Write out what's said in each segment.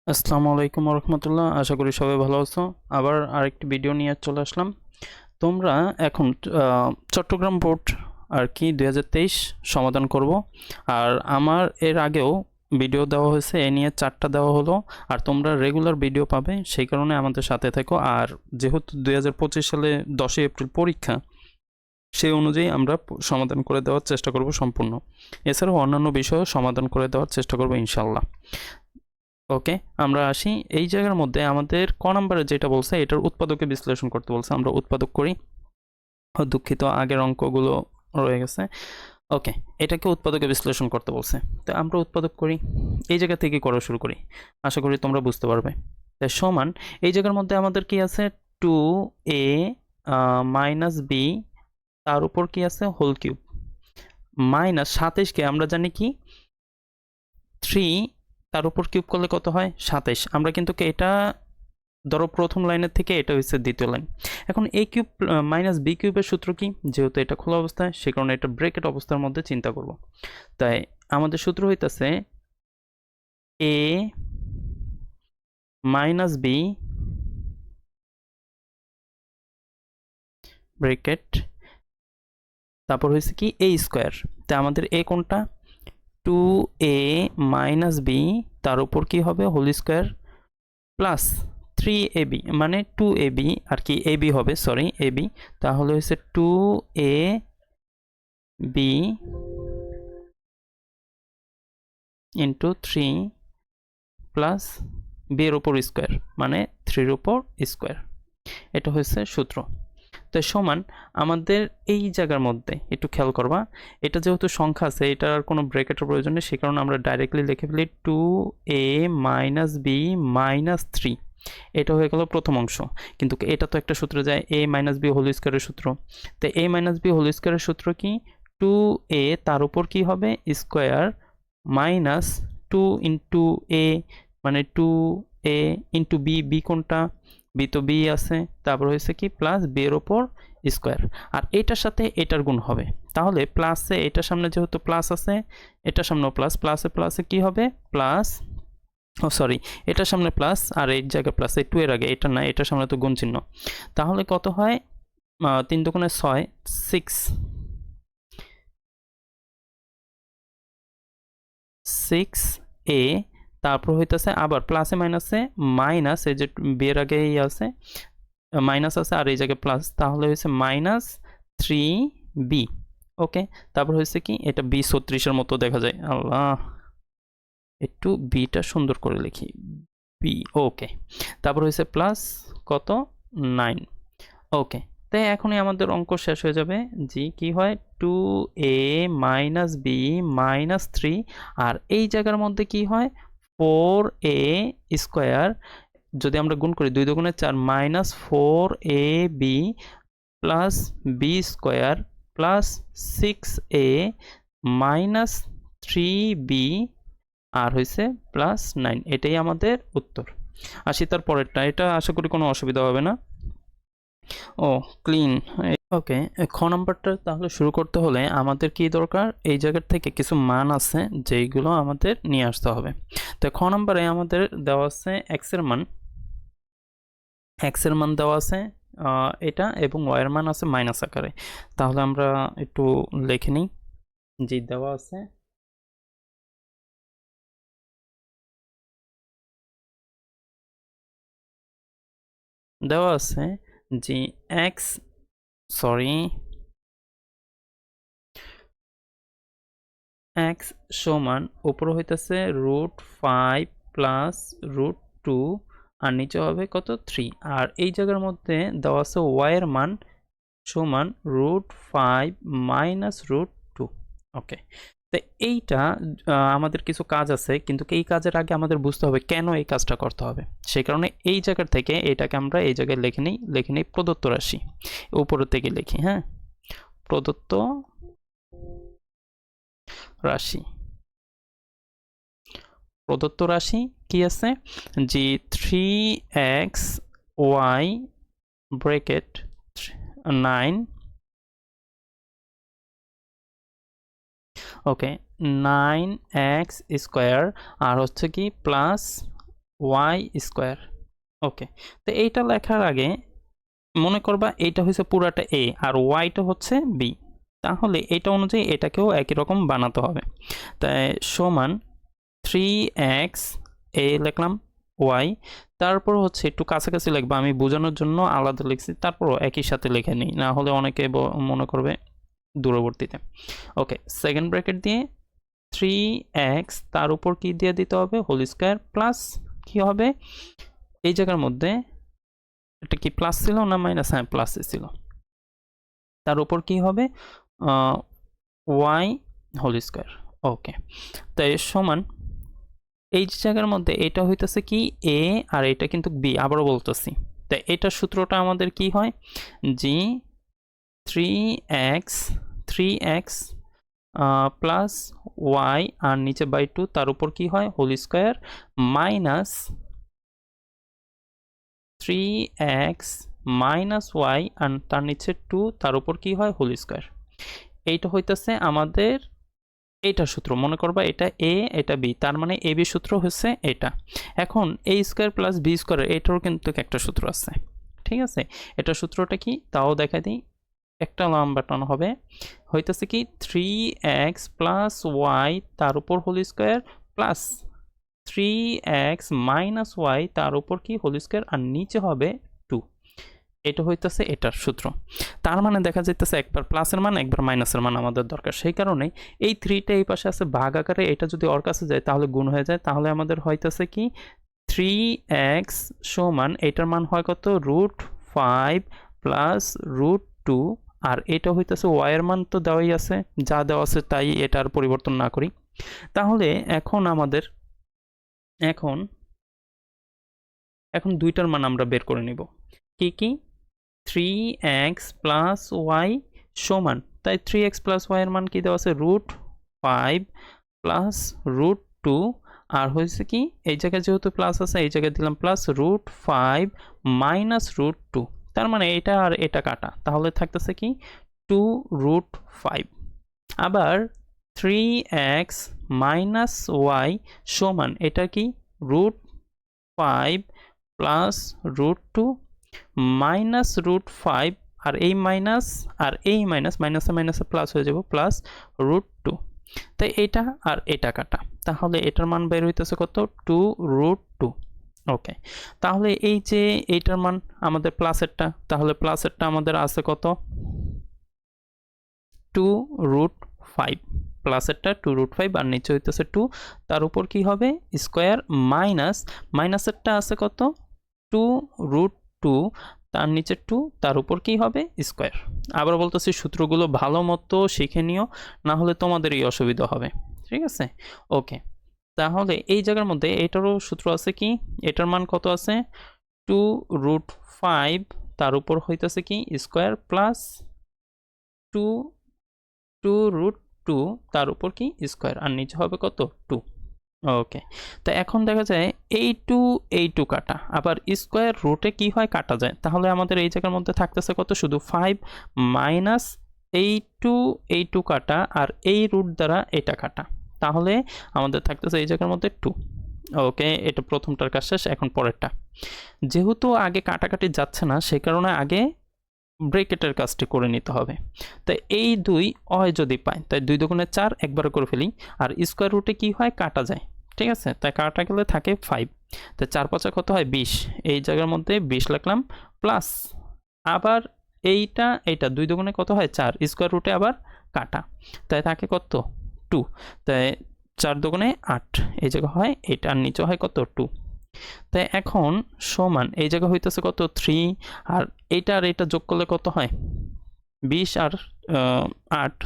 আসসালামু আলাইকুম রহমতুল্লাহ। আশা করি সবাই ভালো আছো। আবার আরেকটি ভিডিও নিয়ে চলে আসলাম। তোমরা এখন চট্টগ্রাম বোর্ড আর কি 2023 সমাধান করব। আর আমার এর আগেও ভিডিও দেওয়া হয়েছে, এ নিয়ে 4টা দেওয়া হলো। আর তোমরা রেগুলার ভিডিও পাবে, সেই কারণে আমাদের সাথে থেকো। আর যেহেতু 2025 সালে 10ই এপ্রিল পরীক্ষা, সেই অনুযায়ী আমরা সমাধান করে দেওয়ার চেষ্টা করব সম্পূর্ণ। এছাড়াও অন্যান্য বিষয়ও সমাধান করে দেওয়ার চেষ্টা করব ইনশাল্লাহ। ওকে, আমরা আসি। এই জায়গার মধ্যে আমাদের ক নাম্বারে যেটা বলছে, এটার উৎপাদকে বিশ্লেষণ করতে বলছে। আমরা উৎপাদক করি। দুঃখিত, আগের অঙ্কগুলো রয়ে গেছে। ওকে, এটাকে উৎপাদকে বিশ্লেষণ করতে বলছে। তো আমরা উৎপাদক করি, এই জায়গা থেকে করা শুরু করি। আশা করি তোমরা বুঝতে পারবে। তাই সমান, এই জায়গার মধ্যে আমাদের কি আছে, 2a মাইনাস বি, তার উপর কি আছে, হোল কিউব, মাইনাস 27কে আমরা জানি কি 3, তার উপর কিউব করলে কত হয়, 27। আমরা কিন্তু এটা ধরো প্রথম লাইনের থেকে এটা হচ্ছে দ্বিতীয় লাইন। এখন a কিউব মাইনাস বি কিউবের সূত্র কি, যেহেতু এটা খোলা অবস্থায়, সে কারণে এটা ব্রেকেট অবস্থার মধ্যে চিন্তা করব। তাই আমাদের সূত্র হইতাছে a মাইনাস বি ব্রেকেট, তারপর হয়েছে কি a স্কোয়ার। তাই আমাদের a কোনটা, 2a মাইনাস বি, তার উপর কি হবে, হোল স্কোয়ার, প্লাস 3ab, মানে 2ab আর কি, ab হবে, সরি ab। তাহলে হচ্ছে 2ab ইন্টু 3 প্লাস বি এর উপর স্কোয়ার, মানে 3-র উপর স্কোয়ার। এটা হচ্ছে সূত্র। তো সমান, আমাদের এই জায়গার মধ্যে একটু খেয়াল করবা, এটা যেহেতু সংখ্যা আছে, এটার কোনো ব্র্যাকেটের প্রয়োজন নেই, সে কারণে আমরা ডাইরেক্টলি লিখে ফেলি 2a মাইনাস বি মাইনাস 3। এটা হয়ে গেল প্রথম অংশ। কিন্তু এটা তো একটা সূত্র যায়, a মাইনাস বি হোল স্কোয়ারের সূত্র। তো a মাইনাস বি হোল স্কোয়ারের সূত্র কি, 2a তার উপর কি হবে, স্কোয়ার, মাইনাস 2 ইন্টু a, মানে 2a ইন্টু বি, বি কোনটা, বি তো বি আছে, তারপর হয়েছে কি প্লাস বি এর ওপর স্কোয়ার। আর এটার সাথে এটার গুণ হবে, তাহলে প্লাসে এটার সামনে যেহেতু প্লাস আছে, এটার সামনেও প্লাস, প্লাসে প্লাসে কি হবে, প্লাস, ও সরি, এটার সামনে প্লাস আর এই জায়গায় প্লাস, এই 2 এর আগে, এটা না, এটার সামনে তো গুণ চিহ্ন। তাহলে কত হয়, 3 দুগুণে 6, 6a, তারপর হইতেছে আবার প্লাসে মাইনাসে মাইনাস, এই যে বি এর আগে আছে মাইনাস আছে, আর এই জায়গায় প্লাস, তাহলে হয়েছে মাইনাস 3b। ওকে, তারপর হয়েছে কি, এটা বি 36-এর মতো দেখা যায়, আল্লাহ, একটু বিটা সুন্দর করে লিখি, বি। ওকে, তারপর হয়েছে প্লাস কত, 9। ওকে, তাই এখনই আমাদের অঙ্ক শেষ হয়ে যাবে। জি কি হয়, 2a মাইনাস বি মাইনাস 3, আর এই জায়গার মধ্যে কি হয়, 4a স্কোয়ার, যদি আমরা গুণ করি 2 দুগুণে 4, minus 4ab plus B square plus 6a minus 3b, আর হয়েছে প্লাস 9। এটাই আমাদের উত্তর। আসি তার পরেরটা, এটা আশা করি কোনো অসুবিধা হবে না। ও ক্লিন। ওকে, খ নাম্বারটা তাহলে শুরু করতে হলে আমাদের কি দরকার, এই জায়গার থেকে কিছু মান আছে যেইগুলো আমাদের নিয়ে আসতে হবে। তো খ নাম্বারে আমাদের দেওয়া আছে এক্স এর মান, দেওয়া আছে এটা, এবং ওয়াই এর মান আছে মাইনাস আকারে। তাহলে আমরা একটু লিখে নিই। জি, দেওয়া আছে জি এক্স, সরি, এক্স সমান উপরে হইতেছে √5 প্লাস √2, আর নিচে হবে কত, 3। আর এই জায়গার মধ্যে দেওয়া আছে ওয়াই এর মান সমান √5 মাইনাস √2। ওকে, তো এইটা আমাদের কিছু কাজ আছে, কিন্তু এই কাজের আগে আমাদের বুঝতে হবে কেন এই কাজটা করতে হবে। সেই কারণে এই জায়গার থেকে এটাকে আমরা এই জায়গায় লিখে নিই প্রদত্ত রাশি, উপরের থেকে লিখি, হ্যাঁ, প্রদত্ত রাশি। প্রদত্ত রাশি কি আছে, জি 3xy ব্র্যাকেট 9, ওকে, 9x স্কোয়ার, আর হচ্ছে কি প্লাস ওয়াই স্কোয়ার। ওকে, তো এইটা লেখার আগে মনে করবা এইটা হচ্ছে পুরাটা এ আর ওয়াইটা হচ্ছে বি, তাহলে এটা অনুযায়ী এটাকেও একই রকম বানাতে হবে। তাই সমান 3x এ লিখলাম ওয়াই, তারপর হচ্ছে একটু কাছাকাছি লিখবা, আমি বোঝানোর জন্য আলাদা লিখছি, তারপরও একই সাথে লিখে নিই, না হলে অনেকে মনে করবে দূরবর্তীতে। ওকে, সেকেন্ড ব্র্যাকেট দিয়ে 3x তার উপর কি দিয়ে দিতে হবে, হোল স্কোয়ার, প্লাস কি হবে এই জায়গার মধ্যে, এটা কি প্লাস ছিল না মাইনাস, হ্যাঁ প্লাসে ছিল, তার উপর কি হবে ওয়াই হোল স্কোয়ার। ওকে, তাই সমান এই জায়গার মধ্যে এটা হইতেছে কি এ আর এটা কিন্তু বি, আবারও বলতেছি, তাই এটার সূত্রটা আমাদের কি হয়, জি 3x প্লাস ওয়াই আর নিচে বাই 2 তার উপর কি হয় whole square minus 3x minus Y আর তার নিচে 2 তার উপর কি হয় হোল স্কোয়ার। এইটা হইতেছে আমাদের এইটা সূত্র, মনে করবা এটা এ এটা বি, তার মানে এ বি সূত্র হচ্ছে এটা। এখন এ স্কোয়ার প্লাস বি স্কোয়ার এটারও কিন্তু একটা সূত্র আছে, ঠিক আছে, এটা সূত্রটা কি তাও দেখা দিই, একটা লম্বা টান হবে, হইতেছে কি 3x প্লাস ওয়াই তার উপর whole square plus 3x minus Y তার উপর কি হোল স্কোয়ার আর নিচে হবে 2, এটা হইতেছে এটার সূত্র। তার মানে দেখা যাইতেছে একবার প্লাসের মান একবার মাইনাসের মান আমাদের দরকার, সেই কারণে এই 3টা এই পাশে আছে ভাগ আকারে, এটা যদি ওর কাছে যায় তাহলে গুণ হয়ে যায়, তাহলে আমাদের হইতেছে কি 3x সমান এটার মান হয় কত √5 প্লাস √2, আর এটা হইতেছে ওয়াই এর মান তো দেওয়াই আছে, যা দেওয়া আছে তাই, এটা আর পরিবর্তন না করি। তাহলে এখন আমাদের এখন দুইটার মান আমরা বের করে নিব, কি কি 3x প্লাস ওয়াই সমান, তাই 3x প্লাস ওয়াই এর মান কি দেওয়া আছে √5 প্লাস √2, আর হয়েছে কি এই জায়গায় যেহেতু প্লাস আছে এই জায়গায় দিলাম প্লাস √5 মাইনাস √2, তার মানে এটা আর এটা কাটা, তাহলে থাকতেছে কি 2√5। আবার 3x মাইনাস ওয়াই সমান এটা কি √5 প্লাস √2 মাইনাস √5, আর এই মাইনাস আর এই মাইনাস, মাইনাসে মাইনাসে প্লাস হয়ে যাব প্লাস √2, তাই এটা আর এটা কাটা, তাহলে এটার মান বের হইতেছে কত 2√2। ওকে, তাহলে এই যে এইটার মান আমাদের প্লাসেরটা, তাহলে প্লাসেরটা আমাদের আছে কত 2√5, প্লাসেরটা 2√5 আর নিচে হইতেছে 2, তার উপর কি হবে স্কোয়ার মাইনাস মাইনাসেরটা আছে কত 2√2 তার নিচে 2 তার উপর কি হবে স্কোয়ার। আবার বলতেছি সূত্রগুলো ভালো মতো শিখে নিও, না হলে তোমাদেরই অসুবিধা হবে, ঠিক আছে। ওকে, তাহলে এই জায়গার মধ্যে এটারও সূত্র আছে কি, এটার মান কত আছে 2√5 তার উপর হইতেছে কি স্কোয়ার প্লাস 2√2 তার উপর কি স্কোয়ার আর নিচে হবে কত 2। ওকে, তো এখন দেখা যায় এই টু কাটা, আবার স্কোয়ার রুটে কি হয় কাটা যায়, তাহলে আমাদের এই জায়গার মধ্যে থাকতেছে কত শুধু 5 মাইনাস এই টু কাটা আর এই রুট দ্বারা এটা কাটা, তাহলে আমাদের থাকতেছে এই জায়গার মধ্যে 2। ওকে, এটা প্রথমটার কাজ শেষ, এখন পরেরটা, যেহেতু আগে কাটাকাটি যাচ্ছে না সেই কারণে আগে ব্রেকেটের কাজটি করে নিতে হবে। তাই এই 2 অয় যদি পাই তাই 2 দুগুণে 4 একবার করে ফেলি, আর স্কোয়ার রুটে কি হয় কাটা যায়, ঠিক আছে, তাই কাটা গেলে থাকে 5, তাই 4 5 কত হয় 20, এই জায়গার মধ্যে 20 লিখলাম প্লাস আবার এইটা 2 দুগুণে কত হয় 4, স্কোয়ার রুটে আবার কাটা, তাই থাকে কত 2, তাই 4 দুগুণে 8, এই জায়গা হয় এটা আর নিচে হয় কত 2, তাই এখন সমান এই জায়গা হইতেছে কত 3, আর এইটা আর এটা যোগ করলে কত হয় 20 আর 8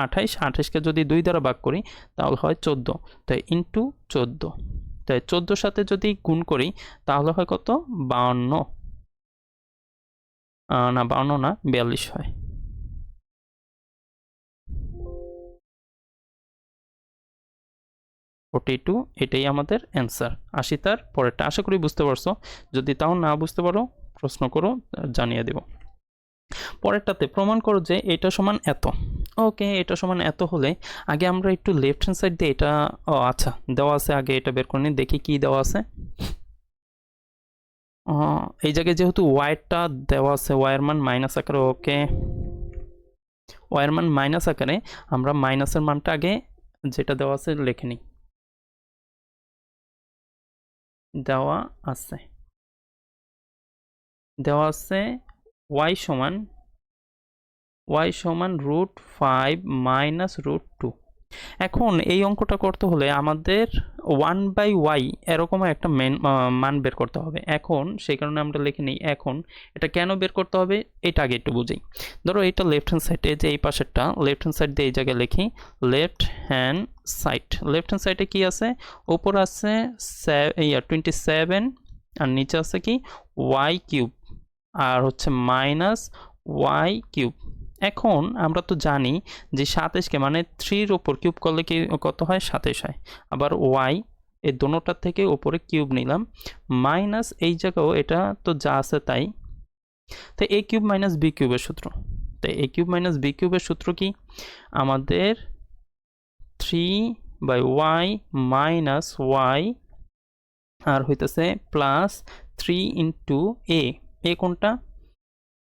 28, 28কে যদি 2 দ্বারা ভাগ করি তাহলে হয় 14, তাই ইন্টু 14, তাই 14 সাথে যদি গুণ করি তাহলে হয় কত 52, না 52 না 42 হয়। এটাই আমাদের অ্যান্সার। 80 তার পরেরটা, আশা করি বুঝতে পারছো, যদি তাও না বুঝতে পারো প্রশ্ন করো, জানিয়ে দেব। পরেরটাতে প্রমাণ করো যে এটা সমান এত। ওকে, এটা সমান এত হলে আগে আমরা একটু লেফট হ্যান্ড সাইড দিয়ে এটা, আচ্ছা দেওয়া আছে, আগে এটা বের করে নিই, দেখি কি দেওয়া আছে। এই জায়গায় যেহেতু ওয়াইটা দেওয়া আছে ওয়াইয়ের মান মাইনাস আকারে, ওকে ওয়াইয়ের মান মাইনাস আকারে, আমরা মাইনাসের মানটা আগে যেটা দেওয়া আছে লিখে নিই। দেওয়া আছে ওয়াই সমান √5 মাইনাস √2। এখন এই অঙ্কটা করতে হলে আমাদের 1/y এরকম একটা মান বের করতে হবে। এখন সেই কারণে আমরা লিখে নিই, এখন এটা কেন বের করতে হবে এটা আগে একটু বুঝি। ধরো এটা লেফট হ্যান্ড সাইডে, যে এই পাশেরটা লেফট হ্যান্ড সাইড দিয়ে এই জায়গায় লিখি লেফট হ্যান্ড সাইডে কি আছে, উপর আছে 27 আর নিচে আছে কি y³ আর হচ্ছে মাইনাস y³। এখন আমরা তো জানি যে 27কে মানে 3-র ওপর কিউব করলে কি কত হয়, 27 হয়। আবার y এই দোনোটার থেকে উপরে কিউব নিলাম, মাইনাস এই জায়গাও এটা তো যা আছে তাই, তো a³ মাইনাস b³ এর সূত্র। তো a³ মাইনাস b³ এর সূত্র কি, আমাদের 3/y মাইনাস y আর হইতেছে প্লাস 3 ইন্টু a কোনটা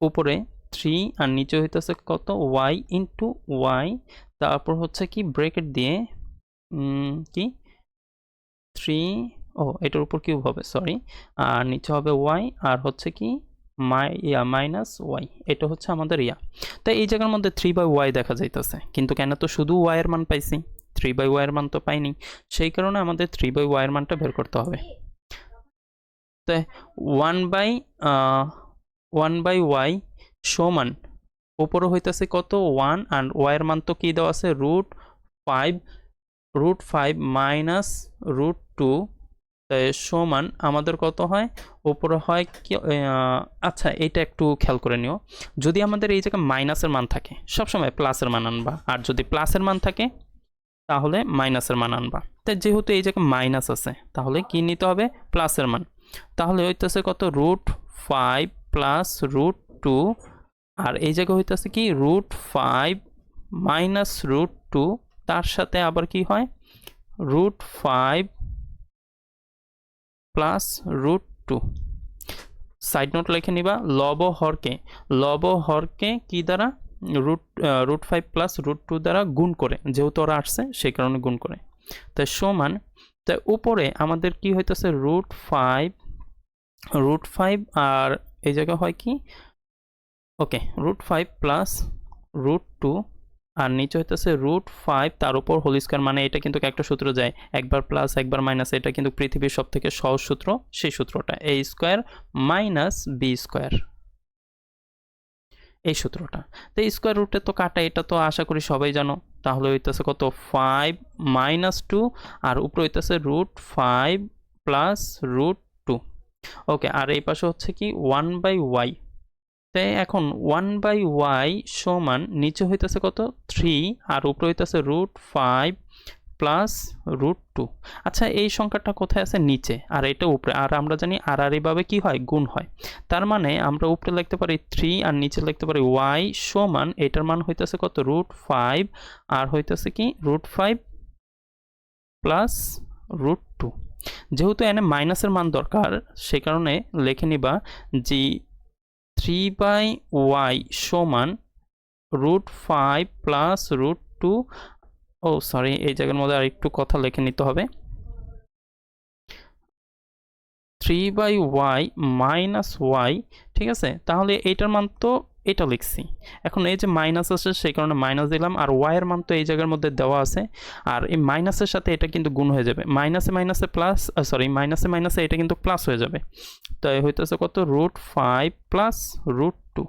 উপরে 3 আর নিচে হইতেছে কত y ইন্টু y, তারপর হচ্ছে কি ব্রেকেট দিয়ে কি 3, এটার উপর কিউব হবে সরি, আর নিচে হবে y আর হচ্ছে কি মাইনাস y, এটা হচ্ছে আমাদের তাই এই জায়গার মধ্যে 3/y দেখা যাইতেছে, কিন্তু কেন তো শুধু y এর মান পাইছি, 3/y এর মান তো পাইনি, সেই কারণে আমাদের 3/y এর মানটা বের করতে হবে। তাই 1/y সমান উপরে হইতেছে কত 1 আর y এর মান তো কি দেওয়া আছে √5 মাইনাস √2, তাই সমান আমাদের কত হয়, উপরে হয় কি আচ্ছা এটা একটু খেয়াল করে নিও, যদি আমাদের এই জায়গায় মাইনাসের মান থাকে সবসময় প্লাসের মান আনবা, আর যদি প্লাসের মান থাকে তাহলে মাইনাসের মান আনবা। তাই যেহেতু এই জায়গায় মাইনাস আছে তাহলে কি নিতে হবে, প্লাসের মান, তাহলে হইতেছে কত √5 প্লাস √2, আর এই জায়গায় হইতেছে কি √5 মাইনাস √2, তার সাথে আবার কি হয় √5 প্লাস √2। সাইড নোট লিখে নিবা, লব হরকে কি দ্বারা √5 প্লাস √2 দ্বারা গুণ করে, যেহেতু ওরা আসছে সেই কারণে গুণ করে, তাই সমান, তাই উপরে আমাদের কি হইতেছে √5 আর এই জায়গায় হয় কি ওকে √5 প্লাস √2 আর নিচে হইতেছে √5 তার উপর হোল স্কয়ার, মানে এটা কিন্তু একটা সূত্র যায় একবার প্লাস একবার মাইনাস, এটা কিন্তু পৃথিবীর সব থেকে সহজ সূত্র, সেই সূত্রটা a square minus b square, এই সূত্রটা। তো স্কয়ার রুটে তো কাটা, এটা তো আশা করি সবাই জানো, তাহলে হইতেছে কত 5 মাইনাস 2 আর উপরে হইতেছে √5 প্লাস √2, ওকে, আর এই পাশে হচ্ছে কি 1/y, তাই এখন 1/y সমান নিচে হইতেছে কত 3 আর উপরে হইতেছে √5 প্লাস √2। আচ্ছা এই সংখ্যাটা কোথায় আছে, নিচে, আর এটা উপরে, আর আমরা জানি আর এইভাবে কি হয় গুণ হয়, তার মানে আমরা উপরে লিখতে পারি 3 আর নিচে লিখতে পারি y সমান, এটার মান হইতেছে কত √5 আর হইতেছে কি √5 প্লাস √2। যেহেতু এনে মাইনাসের মান দরকার সেই কারণে লিখে নিবা যে 3/y সমান √5 প্লাস √2, সরি এই জায়গার মধ্যে আর একটু কথা লিখে নিতে হবে, 3/y মাইনাস y, ঠিক আছে, তাহলে এইটার মান তো এটা লিখছি, এখন এই যে মাইনাস আছে সেই কারণে মাইনাস দিলাম, আর y এর মান তো এই জায়গার মধ্যে দেওয়া আছে, আর এই মাইনাসের সাথে এটা কিন্তু গুণ হয়ে যাবে, মাইনাসে প্লাস সরি মাইনাসে এটা কিন্তু প্লাস হয়ে যাবে, তাই হইতেছে কত √5 প্লাস √2,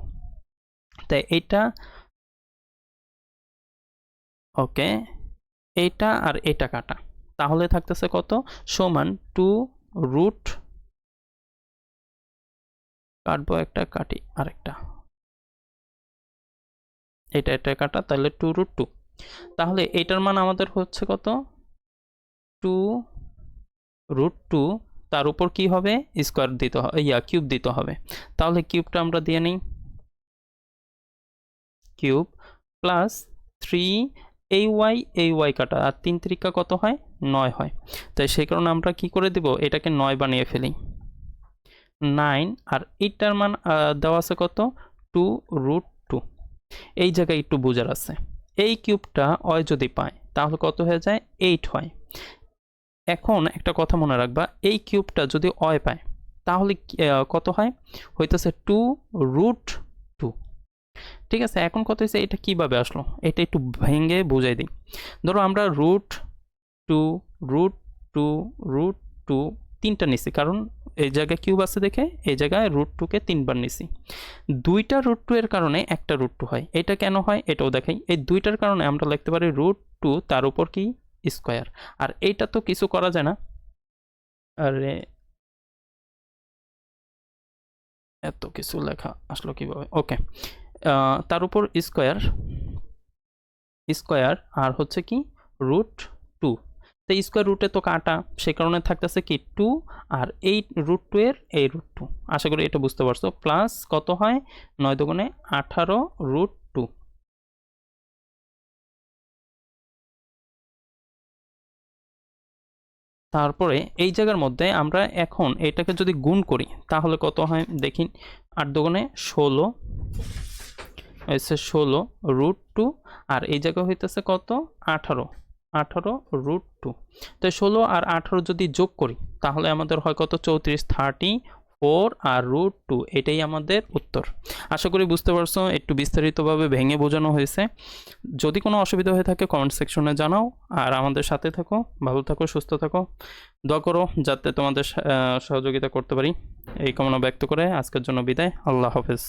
তাই এটা ওকে, এইটা আর এটা কাটা, তাহলে থাকতেছে কত সমান 2 কাটবো একটা কাটি আরেকটা, এটা কাটা, তাহলে 2√2, তাহলে এটার মান আমাদের হচ্ছে কত 2√2, তার উপর কি হবে স্কয়ার দিতে হবে, কিউব দিতে হবে, তাহলে কিউবটা আমরা দিয়ে নিই, কিউব প্লাস 3 এই y কাটা, আর 3 3 কত হয় 9 হয়, তাই সেই কারণে আমরা কি করে দিব, এটাকে 9 বানিয়ে ফেলি, 9 আর এইটার মান দেওয়া আছে কত 2√2। এই জায়গায় একটু বোঝার আছে, এই কিউবটা অয় যদি পায় তাহলে কত হয়ে যায় 8 হয়। এখন একটা কথা মনে রাখবা, এই কিউবটা যদি অয় পায় তাহলে কত হয়, হইতেছে 2√2। ঠিক আছে, এখন কত হয়েছে, এটা কিভাবে আসলো এটা একটু ভেঙে বুঝাই দিই। ধরো আমরা √2 তিনটা নিছি, কারণ এই জায়গায় কিউব আছে দেখে এই জায়গায় √2 কে 3বার নিছি। দুইটা √2 এর কারণে একটা √2 হয়, এটা কেন হয় এটাও দেখাই। এই দুইটার কারণে আমরা লিখতে পারি √2 তার উপর কি স্কয়ার। আর এইটা তো কিছু করা যায় না, আরে এত কিছু লেখা আসলো কিভাবে, ওকে। তার উপর স্কয়ার আর হচ্ছে কি √2। তো স্কয়ার রুটে তো কাটা, সে কারণে থাকতেছে কি 2, আর এই √2 এর এই √2। আশা করি এটা বুঝতে পারছো। প্লাস কত হয় 9 দুগুণে 18√2। তারপরে এই জায়গার মধ্যে আমরা এখন এটাকে যদি গুণ করি তাহলে কত হয় দেখি, 8 দুগুণে 16 হচ্ছে 16√2, আর এই জায়গা হইতেছে কত 18√2। তো 16 আর 18 যদি যোগ করি তাহলে আমাদের হয় কত 34, 34 আর √2, এটাই আমাদের উত্তর। আশা করি বুঝতে পারছো, একটু বিস্তারিতভাবে ভেঙে বোঝানো হয়েছে। যদি কোনো অসুবিধা হয়ে থাকে কমেন্ট সেকশনে জানাও, আর আমাদের সাথে থাকো, ভালো থাকো, সুস্থ থাকো, দোয়া করো যাতে তোমাদের সহযোগিতা করতে পারি, এই কামনা ব্যক্ত করে আজকের জন্য বিদায়। আল্লাহ হাফেজ।